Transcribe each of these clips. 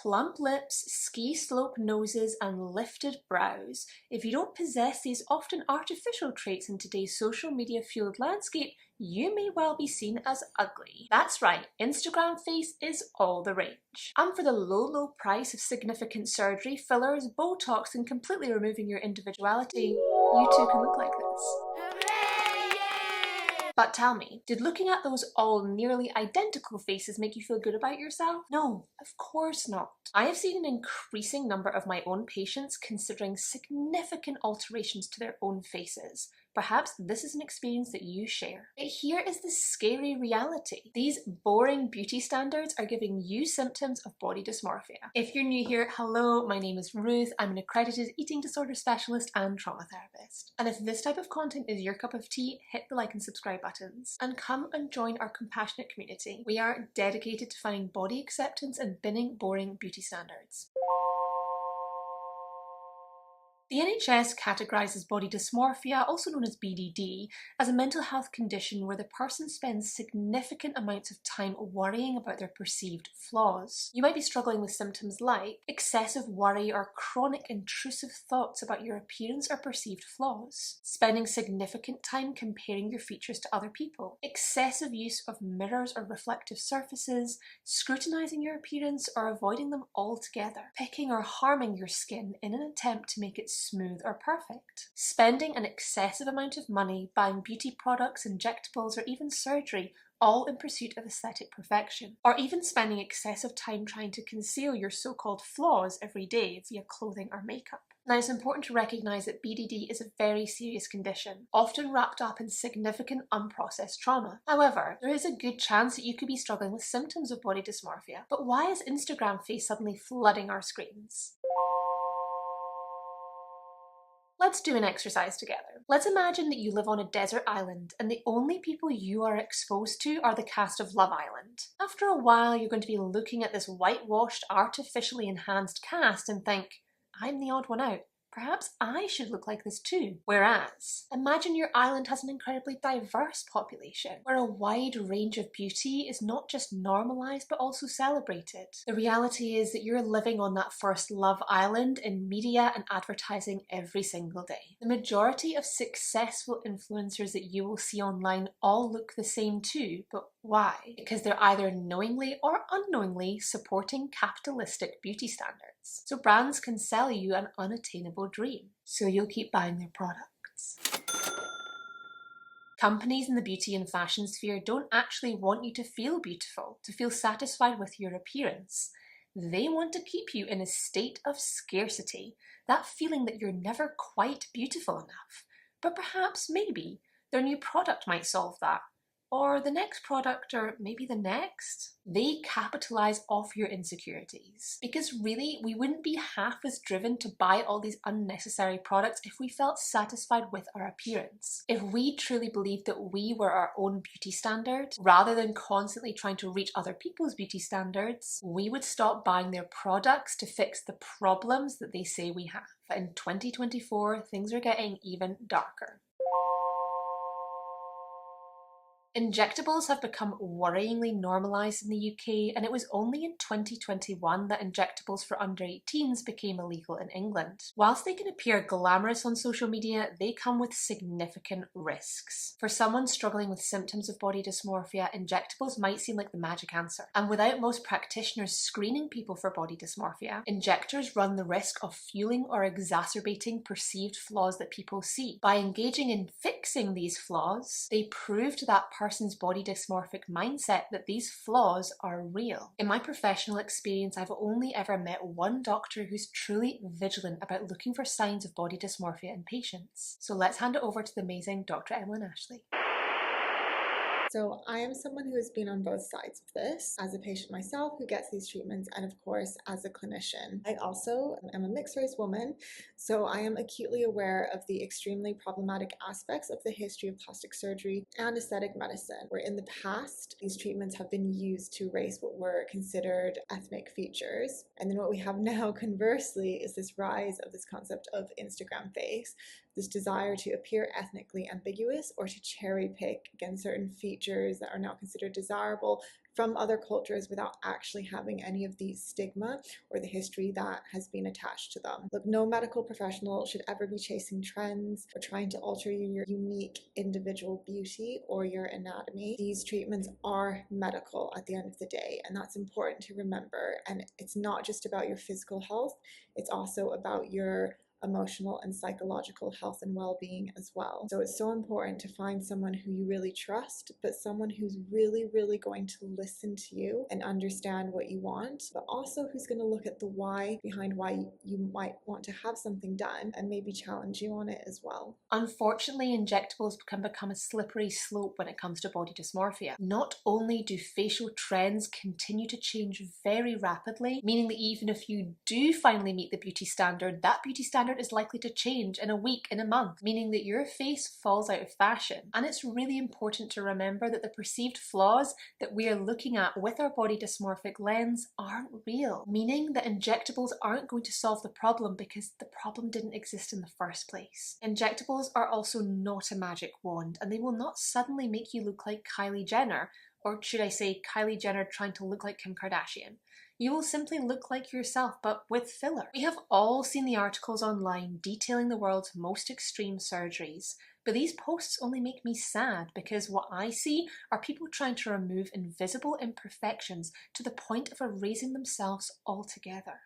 Plump lips, ski slope noses, and lifted brows. If you don't possess these often artificial traits in today's social media fueled landscape, you may well be seen as ugly. That's right, Instagram face is all the rage. And for the low price of significant surgery, fillers, Botox, and completely removing your individuality, you too can look like this. But tell me, did looking at those all nearly identical faces make you feel good about yourself? No, of course not. I have seen an increasing number of my own patients considering significant alterations to their own faces. Perhaps this is an experience that you share. But here is the scary reality. These boring beauty standards are giving you symptoms of body dysmorphia. If you're new here, hello, my name is Ruth. I'm an accredited eating disorder specialist and trauma therapist. And if this type of content is your cup of tea, hit the like and subscribe buttons and come and join our compassionate community. We are dedicated to finding body acceptance and binning boring beauty standards. The NHS categorises body dysmorphia, also known as BDD, as a mental health condition where the person spends significant amounts of time worrying about their perceived flaws. You might be struggling with symptoms like excessive worry or chronic intrusive thoughts about your appearance or perceived flaws, spending significant time comparing your features to other people, excessive use of mirrors or reflective surfaces, scrutinising your appearance or avoiding them altogether, picking or harming your skin in an attempt to make it smooth or perfect, spending an excessive amount of money buying beauty products, injectables, or even surgery, all in pursuit of aesthetic perfection, or even spending excessive time trying to conceal your so-called flaws every day via clothing or makeup. Now, it's important to recognise that BDD is a very serious condition, often wrapped up in significant unprocessed trauma. However, there is a good chance that you could be struggling with symptoms of body dysmorphia. But why is Instagram face suddenly flooding our screens? Let's do an exercise together. Let's imagine that you live on a desert island and the only people you are exposed to are the cast of Love Island. After a while, you're going to be looking at this whitewashed, artificially enhanced cast and think, I'm the odd one out. Perhaps I should look like this too. Whereas, imagine your island has an incredibly diverse population, where a wide range of beauty is not just normalised but also celebrated. The reality is that you're living on that first love island in media and advertising every single day. The majority of successful influencers that you will see online all look the same too, but why? Because they're either knowingly or unknowingly supporting capitalistic beauty standards. So brands can sell you an unattainable dream, so you'll keep buying their products. Companies in the beauty and fashion sphere don't actually want you to feel beautiful, to feel satisfied with your appearance. They want to keep you in a state of scarcity, that feeling that you're never quite beautiful enough. But perhaps, maybe, their new product might solve that. Or the next product, or maybe the next. They capitalize off your insecurities. Because really, we wouldn't be half as driven to buy all these unnecessary products if we felt satisfied with our appearance. If we truly believed that we were our own beauty standard, rather than constantly trying to reach other people's beauty standards, we would stop buying their products to fix the problems that they say we have. In 2024, things are getting even darker. Injectables have become worryingly normalised in the UK, and it was only in 2021 that injectables for under 18s became illegal in England. Whilst they can appear glamorous on social media, they come with significant risks. For someone struggling with symptoms of body dysmorphia, injectables might seem like the magic answer. And without most practitioners screening people for body dysmorphia, injectors run the risk of fueling or exacerbating perceived flaws that people see. By engaging in fixing these flaws, they prove to that person's body dysmorphic mindset that these flaws are real. In my professional experience, I've only ever met one doctor who's truly vigilant about looking for signs of body dysmorphia in patients. So let's hand it over to the amazing Dr. Emmaline Ashley. So I am someone who has been on both sides of this, as a patient myself who gets these treatments, and of course as a clinician. I also am a mixed race woman, so I am acutely aware of the extremely problematic aspects of the history of plastic surgery and aesthetic medicine, where in the past these treatments have been used to erase what were considered ethnic features. And then what we have now, conversely, is this rise of this concept of Instagram face, this desire to appear ethnically ambiguous or to cherry pick against certain features that are now considered desirable from other cultures without actually having any of the stigma or the history that has been attached to them. Look, no medical professional should ever be chasing trends or trying to alter your unique individual beauty or your anatomy. These treatments are medical at the end of the day, and that's important to remember. And it's not just about your physical health, it's also about your emotional and psychological health and well-being as well. So it's so important to find someone who you really trust, but someone who's really, really going to listen to you and understand what you want, but also who's going to look at the why behind why you might want to have something done and maybe challenge you on it as well. Unfortunately, injectables can become a slippery slope when it comes to body dysmorphia. Not only do facial trends continue to change very rapidly, meaning that even if you do finally meet the beauty standard, that beauty standard is likely to change in a week, in a month, meaning that your face falls out of fashion. And it's really important to remember that the perceived flaws that we are looking at with our body dysmorphic lens aren't real, meaning that injectables aren't going to solve the problem because the problem didn't exist in the first place. Injectables are also not a magic wand, and they will not suddenly make you look like Kylie Jenner, or should I say Kylie Jenner trying to look like Kim Kardashian. You will simply look like yourself, but with filler. We have all seen the articles online detailing the world's most extreme surgeries, but these posts only make me sad because what I see are people trying to remove invisible imperfections to the point of erasing themselves altogether.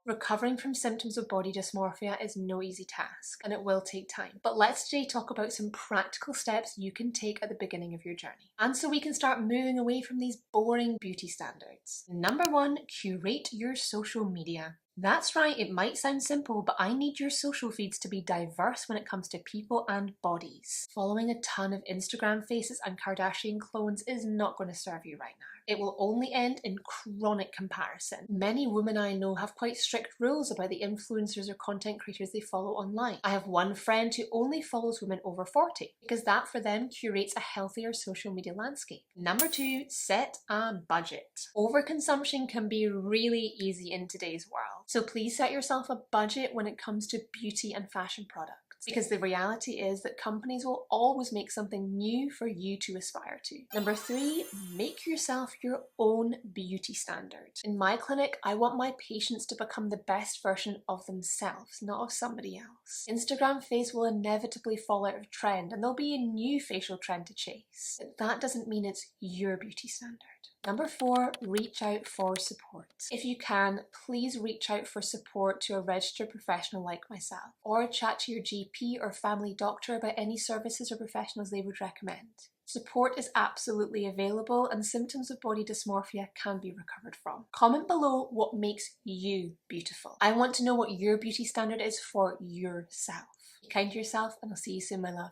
Recovering from symptoms of body dysmorphia is no easy task, and it will take time. But let's today talk about some practical steps you can take at the beginning of your journey. And so we can start moving away from these boring beauty standards. Number 1, curate your social media. That's right, it might sound simple, but I need your social feeds to be diverse when it comes to people and bodies. Following a ton of Instagram faces and Kardashian clones is not going to serve you right now. It will only end in chronic comparison. Many women I know have quite strict rules about the influencers or content creators they follow online. I have one friend who only follows women over 40 because that for them curates a healthier social media landscape. Number 2, set a budget. Overconsumption can be really easy in today's world. So please set yourself a budget when it comes to beauty and fashion products. Because the reality is that companies will always make something new for you to aspire to. Number 3, make yourself your own beauty standard. In my clinic, I want my patients to become the best version of themselves, not of somebody else. Instagram face will inevitably fall out of trend, and there'll be a new facial trend to chase. But that doesn't mean it's your beauty standard. Number 4, reach out for support. If you can, please reach out for support to a registered professional like myself, or chat to your GP or family doctor about any services or professionals they would recommend. Support is absolutely available, and symptoms of body dysmorphia can be recovered from. Comment below what makes you beautiful. I want to know what your beauty standard is for yourself. Be kind to yourself, and I'll see you soon, my love.